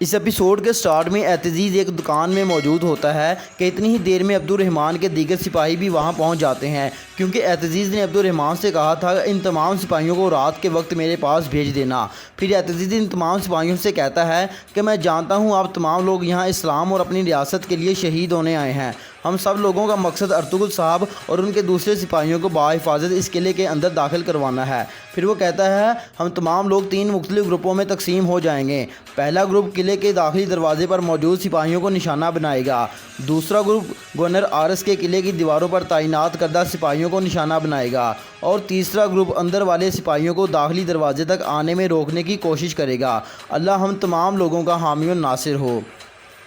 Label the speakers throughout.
Speaker 1: اس episode کے start میں اعتزیز ایک دکان میں موجود ہوتا ہے کہ اتنی ہی دیر میں عبدالرحمن کے دیگر سپاہی بھی وہاں پہنچ جاتے ہیں، کیونکہ اعتزیز نے عبدالرحمن سے کہا تھا ان تمام سپاہیوں کو رات کے وقت میرے پاس بھیج دینا۔ پھر اعتزیز ان تمام سپاہیوں سے کہتا ہے کہ میں جانتا ہوں آپ تمام لوگ یہاں اسلام اور اپنی ریاست کے لیے شہید ہونے آئے ہیں۔ ہم سب لوگوں کا مقصد ارطغرل صاحب اور ان کے دوسرے سپاہیوں کو بحفاظت اس قلعے کے اندر داخل کروانا ہے۔ پھر وہ کہتا ہے ہم تمام لوگ 3 مختلف گروپوں میں تقسیم ہو جائیں گے۔ پہلا گروپ قلعے کے داخلی دروازے پر موجود سپاہیوں کو نشانہ بنائے گا، دوسرا گروپ گورنر آرس کے قلعے کی دیواروں پر تعینات کردہ سپاہیوں کو نشانہ بنائے گا، اور تیسرا گروپ اندر والے سپاہیوں کو داخلی دروازے تک آنے میں روکنے کی کوشش کرے گا۔ اللہ ہم تمام لوگوں کا حامی و ناصر ہو۔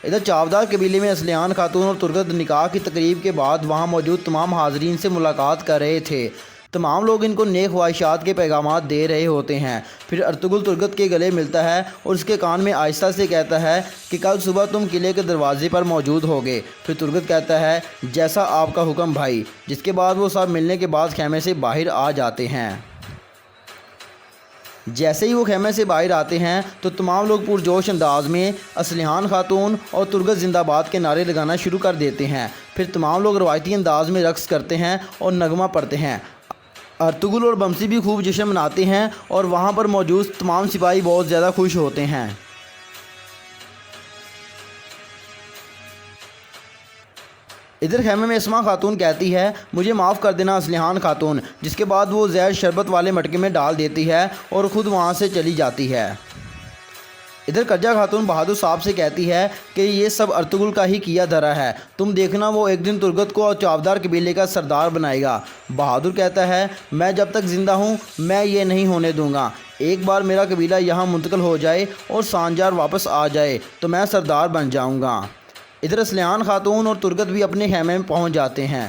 Speaker 1: ادھر چاودار قبیلے میں اصلیحان خاتون اور ترگت نکاح کی تقریب کے بعد وہاں موجود تمام حاضرین سے ملاقات کر رہے تھے۔ تمام لوگ ان کو نیک خواہشات کے پیغامات دے رہے ہوتے ہیں۔ پھر ارطغرل ترگت کے گلے ملتا ہے اور اس کے کان میں آہستہ سے کہتا ہے کہ کل صبح تم قلعے کے دروازے پر موجود ہوگے۔ پھر ترگت کہتا ہے جیسا آپ کا حکم بھائی، جس کے بعد وہ سب ملنے کے بعد خیمے سے باہر آ جاتے ہیں۔ جیسے ہی وہ خیمے سے باہر آتے ہیں تو تمام لوگ پرجوش انداز میں اصلیحان خاتون اور ترگت زندہ باد کے نعرے لگانا شروع کر دیتے ہیں۔ پھر تمام لوگ روایتی انداز میں رقص کرتے ہیں اور نغمہ پڑھتے ہیں۔ ارطغرل اور بمسی بھی خوب جشن مناتے ہیں اور وہاں پر موجود تمام سپاہی بہت زیادہ خوش ہوتے ہیں۔ ادھر خیمے میں اسما خاتون کہتی ہے مجھے معاف کر دینا اصلیحان خاتون، جس کے بعد وہ زہر شربت والے مٹکے میں ڈال دیتی ہے اور خود وہاں سے چلی جاتی ہے۔ ادھر کرجا خاتون بہادر صاحب سے کہتی ہے کہ یہ سب ارطغرل کا ہی کیا دھرا ہے، تم دیکھنا وہ ایک دن ترگت کو چاودار قبیلے کا سردار بنائے گا۔ بہادر کہتا ہے میں جب تک زندہ ہوں میں یہ نہیں ہونے دوں گا، ایک بار میرا قبیلہ یہاں منتقل ہو جائے اور سانجار واپس آ جائے تو میں سردار بن جاؤں گا۔ ادھر اصلیحان خاتون اور ترگت بھی اپنے خیمے میں پہنچ جاتے ہیں۔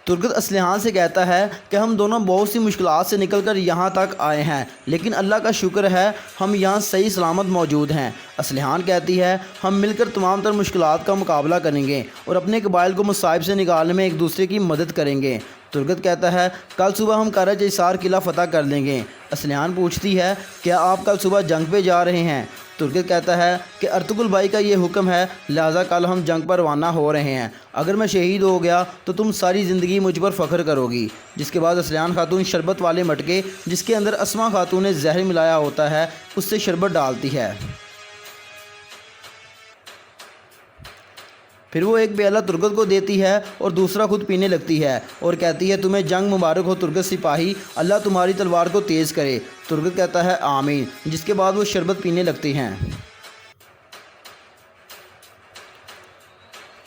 Speaker 1: ترگت اصلیحان سے کہتا ہے کہ ہم دونوں بہت سی مشکلات سے نکل کر یہاں تک آئے ہیں، لیکن اللہ کا شکر ہے ہم یہاں صحیح سلامت موجود ہیں۔ اصلیحان کہتی ہے ہم مل کر تمام تر مشکلات کا مقابلہ کریں گے اور اپنے قبائل کو مصائب سے نکالنے میں ایک دوسرے کی مدد کریں گے۔ ترگت کہتا ہے کل صبح ہم کرج ایسار قلعہ فتح کر لیں گے۔ اصلیحان پوچھتی ہے کیا آپ کل صبح جنگ پہ جا رہے ہیں؟ ترگت کہتا ہے کہ ارطغرل بھائی کا یہ حکم ہے، لہٰذا کل ہم جنگ پر روانہ ہو رہے ہیں۔ اگر میں شہید ہو گیا تو تم ساری زندگی مجھ پر فخر کرو گی۔ جس کے بعد اصلیحان خاتون شربت والے مٹکے جس کے اندر اسما خاتون نے زہر ملایا ہوتا ہے اس سے شربت ڈالتی ہے۔ پھر وہ ایک پیالہ ترگت کو دیتی ہے اور دوسرا خود پینے لگتی ہے اور کہتی ہے تمہیں جنگ مبارک ہو ترگت سپاہی، اللہ تمہاری تلوار کو تیز کرے۔ ترگت کہتا ہے آمین، جس کے بعد وہ شربت پینے لگتی ہیں۔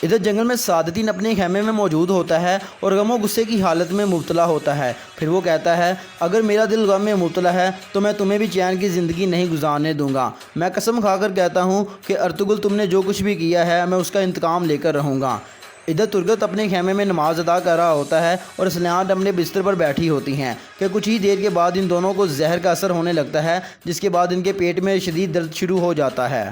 Speaker 1: ادھر جنگل میں سعادتین اپنے خیمے میں موجود ہوتا ہے اور غم و غصے کی حالت میں مبتلا ہوتا ہے۔ پھر وہ کہتا ہے اگر میرا دل غم میں مبتلا ہے تو میں تمہیں بھی چین کی زندگی نہیں گزارنے دوں گا۔ میں قسم کھا کر کہتا ہوں کہ ارطغرل تم نے جو کچھ بھی کیا ہے میں اس کا انتقام لے کر رہوں گا۔ ادھر ترگت اپنے خیمے میں نماز ادا کر رہا ہوتا ہے اور اصلیحان اپنے بستر پر بیٹھی ہوتی ہیں کہ کچھ ہی دیر کے بعد ان دونوں کو زہر کا اثر ہونے لگتا ہے، جس کے بعد ان کے پیٹ میں شدید درد شروع ہو جاتا ہے۔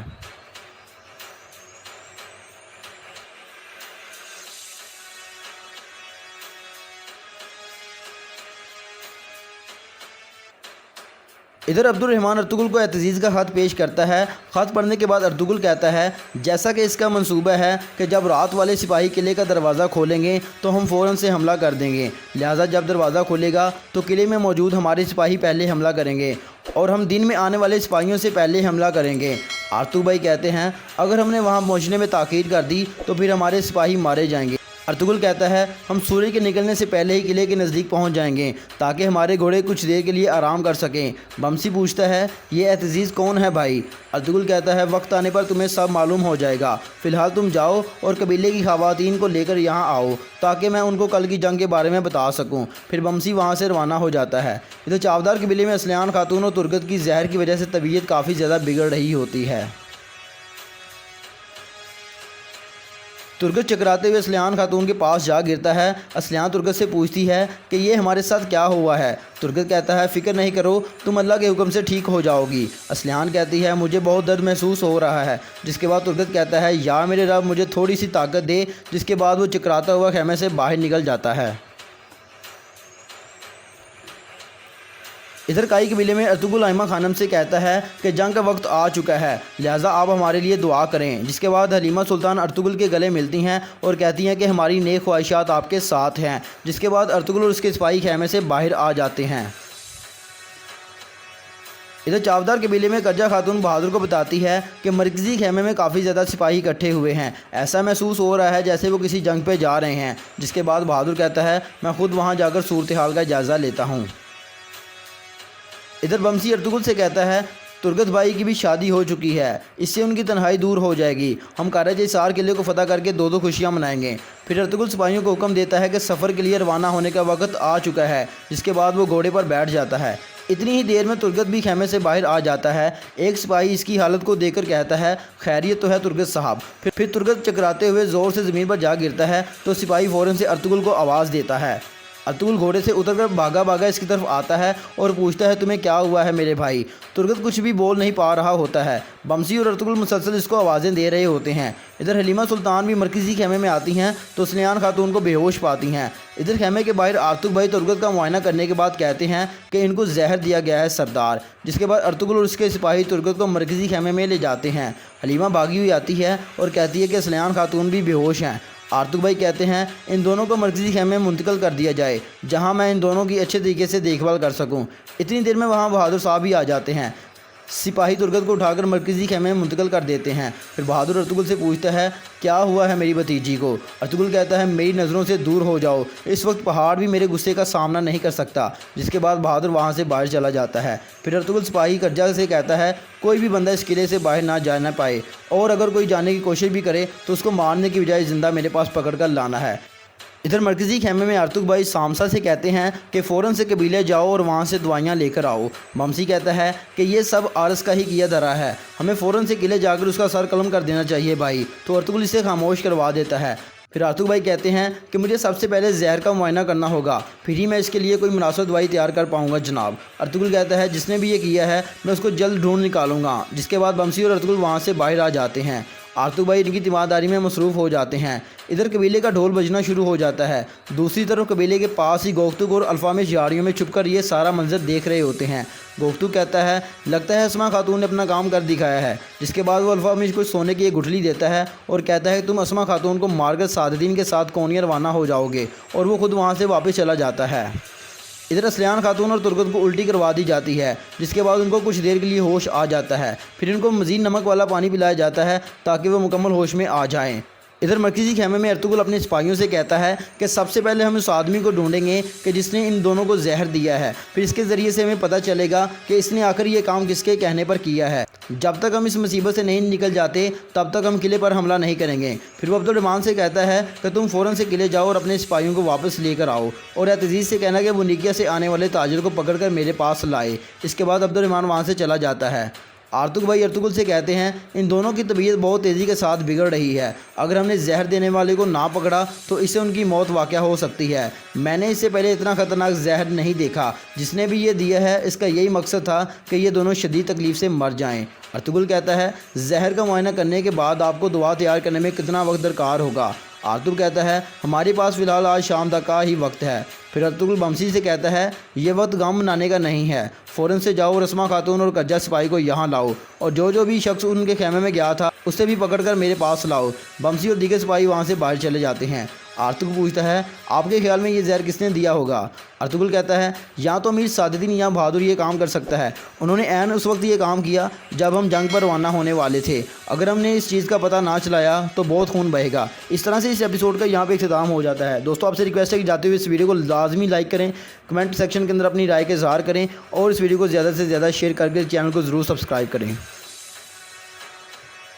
Speaker 1: ادھر عبدالرحمن ارطغرل کو اعتزیز کا خط پیش کرتا ہے۔ خط پڑھنے کے بعد ارطغرل کہتا ہے جیسا کہ اس کا منصوبہ ہے کہ جب رات والے سپاہی قلعے کا دروازہ کھولیں گے تو ہم فوراً سے حملہ کر دیں گے، لہٰذا جب دروازہ کھولے گا تو قلعے میں موجود ہمارے سپاہی پہلے حملہ کریں گے اور ہم دن میں آنے والے سپاہیوں سے پہلے حملہ کریں گے۔ آرتو بھائی کہتے ہیں اگر ہم نے وہاں پہنچنے میں تاخیر کر دی تو پھر ہمارے سپاہی مارے جائیں گے۔ ارطغرل کہتا ہے ہم سورج کے نکلنے سے پہلے ہی قلعے کے نزدیک پہنچ جائیں گے تاکہ ہمارے گھوڑے کچھ دیر کے لیے آرام کر سکیں۔ بمسی پوچھتا ہے یہ اعتزیز کون ہے بھائی؟ ارطغرل کہتا ہے وقت آنے پر تمہیں سب معلوم ہو جائے گا، فی الحال تم جاؤ اور قبیلے کی خواتین کو لے کر یہاں آؤ تاکہ میں ان کو کل کی جنگ کے بارے میں بتا سکوں۔ پھر بمسی وہاں سے روانہ ہو جاتا ہے۔ ادھر چاودار قبیلے میں اصلیحان خاتون اور ترگت کی زہر کی وجہ سے طبیعت کافی زیادہ بگڑ رہی ہوتی ہے۔ ترگت چکراتے ہوئے اسلیان خاتون کے پاس جا گرتا ہے۔ اسلیان ترگت سے پوچھتی ہے کہ یہ ہمارے ساتھ کیا ہوا ہے۔ ترگت کہتا ہے فکر نہیں کرو، تم اللہ کے حکم سے ٹھیک ہو جاؤ گی۔ اسلیان کہتی ہے مجھے بہت درد محسوس ہو رہا ہے، جس کے بعد ترگت کہتا ہے یا میرے رب مجھے تھوڑی سی طاقت دے، جس کے بعد وہ چکراتا ہوا خیمے سے باہر نکل جاتا ہے۔ ادھر کائی قبیلے میں ارطغرل ائمہ خانم سے کہتا ہے کہ جنگ کا وقت آ چکا ہے، لہٰذا آپ ہمارے لیے دعا کریں، جس کے بعد حلیمہ سلطان ارطغرل کے گلے ملتی ہیں اور کہتی ہیں کہ ہماری نیک خواہشات آپ کے ساتھ ہیں، جس کے بعد ارطغرل اور اس کے سپاہی خیمے سے باہر آ جاتے ہیں۔ ادھر چاودار قبیلے میں کرجا خاتون بہادر کو بتاتی ہے کہ مرکزی خیمے میں کافی زیادہ سپاہی اکٹھے ہوئے ہیں، ایسا محسوس ہو رہا ہے جیسے وہ کسی جنگ پہ جا رہے ہیں، جس کے بعد بہادر کہتا ہے میں خود وہاں جا کر صورتحال کا جائزہ لیتا ہوں۔ ادھر بمسی ارطغرل سے کہتا ہے ترگت بھائی کی بھی شادی ہو چکی ہے، اس سے ان کی تنہائی دور ہو جائے گی، ہم کارج حصار قلعے کو فتح کر کے دو خوشیاں منائیں گے۔ پھر ارطغرل سپاہیوں کو حکم دیتا ہے کہ سفر کے لیے روانہ ہونے کا وقت آ چکا ہے، جس کے بعد وہ گھوڑے پر بیٹھ جاتا ہے۔ اتنی ہی دیر میں ترگت بھی خیمے سے باہر آ جاتا ہے۔ ایک سپاہی اس کی حالت کو دیکھ کر کہتا ہے خیریت تو ہے ترگت صاحب۔ پھر ترگت چکراتے ہوئے زور سے زمین پر جا گرتا ہے تو سپاہی فوراً سے ارطغرل کو آواز دیتا ہے۔ ارطغرل گھوڑے سے اتر کر بھاگا بھاگا اس کی طرف آتا ہے اور پوچھتا ہے تمہیں کیا ہوا ہے میرے بھائی؟ ترگت کچھ بھی بول نہیں پا رہا ہوتا ہے۔ بمسی اور ارطغرل مسلسل اس کو آوازیں دے رہے ہوتے ہیں۔ ادھر حلیمہ سلطان بھی مرکزی خیمے میں آتی ہیں تو اسلیان خاتون کو بے ہوش پاتی ہیں۔ ادھر خیمے کے باہر آرتک بھائی ترگت کا معائنہ کرنے کے بعد کہتے ہیں کہ ان کو زہر دیا گیا ہے سردار، جس کے بعد ارطغرل اور اس کے سپاہی ترگت کو مرکزی خیمے میں لے جاتے ہیں۔ حلیمہ بھاگی ہوئی آتی ہے اور کہتی ہے کہ اسلیان خاتون بھی بے ہوش ہیں۔ آرتک بھائی کہتے ہیں ان دونوں کو مرکزی خیمے میں منتقل کر دیا جائے جہاں میں ان دونوں کی اچھے طریقے سے دیکھ بھال کر سکوں۔ اتنی دیر میں وہاں بہادر صاحب بھی آ جاتے ہیں۔ سپاہی ترگت کو اٹھا کر مرکزی خیمے میں منتقل کر دیتے ہیں۔ پھر بہادر ارطغرل سے پوچھتا ہے کیا ہوا ہے میری بھتیجی کو؟ ارطغرل کہتا ہے میری نظروں سے دور ہو جاؤ، اس وقت پہاڑ بھی میرے غصے کا سامنا نہیں کر سکتا، جس کے بعد بہادر وہاں سے باہر چلا جاتا ہے۔ پھر ارطغرل سپاہی کرجا سے کہتا ہے کوئی بھی بندہ اس قلعے سے باہر نہ جا نہ پائے، اور اگر کوئی جانے کی کوشش بھی کرے تو اس کو مارنے کی بجائے زندہ میرے پاس پکڑ کر لانا ہے۔ ادھر مرکزی خیمے میں ارطغرل بھائی سامسا سے کہتے ہیں کہ فوراً سے قبیلے جاؤ اور وہاں سے دوائیاں لے کر آؤ۔ بمسی کہتا ہے کہ یہ سب عارض کا ہی کیا دھرا ہے، ہمیں فوراً سے قلعے جا کر اس کا سر قلم کر دینا چاہیے بھائی، تو ارطغرل اسے خاموش کروا دیتا ہے۔ پھر ارطغرل بھائی کہتے ہیں کہ مجھے سب سے پہلے زہر کا معائنہ کرنا ہوگا، پھر ہی میں اس کے لیے کوئی مناسب دوائی تیار کر پاؤں گا جناب۔ ارطغرل کہتا ہے جس نے بھی یہ کیا ہے میں اس کو جلد ڈھونڈ نکالوں گا، جس کے بعد بمسی اور ارطغرل وہاں سے باہر آ جاتے ہیں۔ ارطغرل بھائی ان کی تیمارداری میں مصروف ہو جاتے ہیں۔ ادھر قبیلے کا ڈھول بجنا شروع ہو جاتا ہے۔ دوسری طرف قبیلے کے پاس ہی گوفتگ اور الفامش جھاڑیوں میں چھپ کر یہ سارا منظر دیکھ رہے ہوتے ہیں۔ گوفتگ کہتا ہے لگتا ہے اسما خاتون نے اپنا کام کر دکھایا ہے، جس کے بعد وہ الفامش کو سونے کی ایک گٹھلی دیتا ہے اور کہتا ہے تم اسما خاتون کو مار کر سعادتین کے ساتھ کونیا روانہ ہو جاؤ گے، اور وہ خود وہاں سے واپس چلا جاتا ہے۔ ادھر اسلیان خاتون اور ترگت کو الٹی کروا دی جاتی ہے، جس کے بعد ان کو کچھ دیر کے لیے ہوش آ جاتا ہے۔ پھر ان کو مزید نمک والا پانی پلایا جاتا ہے تاکہ وہ مکمل ہوش میں آ جائیں۔ ادھر مرکزی خیمے میں ارطغرل اپنے سپاہیوں سے کہتا ہے کہ سب سے پہلے ہم اس آدمی کو ڈھونڈیں گے کہ جس نے ان دونوں کو زہر دیا ہے، پھر اس کے ذریعے سے ہمیں پتہ چلے گا کہ اس نے آخر یہ کام کس کے کہنے پر کیا ہے۔ جب تک ہم اس مصیبت سے نہیں نکل جاتے تب تک ہم قلعے پر حملہ نہیں کریں گے۔ پھر وہ عبدالرحمن سے کہتا ہے کہ تم فوراً سے قلعے جاؤ اور اپنے سپاہیوں کو واپس لے کر آؤ، اور اعتزیز سے کہنا کہ وہ نیکیا سے آنے والے تاجر کو پکڑ کر میرے پاس لائے۔ اس کے بعد عبدالرحمن وہاں سے چلا جاتا ہے۔ آرتک بھائی ارطغرل سے کہتے ہیں ان دونوں کی طبیعت بہت تیزی کے ساتھ بگڑ رہی ہے، اگر ہم نے زہر دینے والے کو نہ پکڑا تو اس سے ان کی موت واقع ہو سکتی ہے۔ میں نے اس سے پہلے اتنا خطرناک زہر نہیں دیکھا، جس نے بھی یہ دیا ہے اس کا یہی مقصد تھا کہ یہ دونوں شدید تکلیف سے مر جائیں۔ ارطغرل کہتا ہے زہر کا معائنہ کرنے کے بعد آپ کو دوا تیار کرنے میں کتنا وقت درکار ہوگا؟ آرتک کہتا ہے ہمارے پاس فی الحال آج شام تک کا ہی وقت ہے۔ پھر ارطغرل بمسی سے کہتا ہے یہ وقت غم منانے کا نہیں ہے، فوراً سے جاؤ اور اسما خاتون اور کرجا سپاہی کو یہاں لاؤ، اور جو بھی شخص ان کے خیمے میں گیا تھا اسے بھی پکڑ کر میرے پاس لاؤ۔ بمسی اور دیگر سپاہی وہاں سے باہر چلے جاتے ہیں۔ آرتک پوچھتا ہے آپ کے خیال میں یہ زہر کس نے دیا ہوگا؟ ارطغرل کہتا ہے یا تو امیر سعادتین یا بہادر یہ کام کر سکتا ہے، انہوں نے عین اس وقت یہ کام کیا جب ہم جنگ پر روانہ ہونے والے تھے، اگر ہم نے اس چیز کا پتہ نہ چلایا تو بہت خون بہے گا۔ اس طرح سے اس ایپیسوڈ کا یہاں پہ اختتام ہو جاتا ہے۔ دوستوں آپ سے ریکویسٹ ہے کہ جاتے ہوئے اس ویڈیو کو لازمی لائک کریں، کمنٹ سیکشن کے اندر اپنی رائے کا اظہار کریں، اور اس ویڈیو کو زیادہ سے زیادہ شیئر کر کے چینل کو ضرور سبسکرائب کریں۔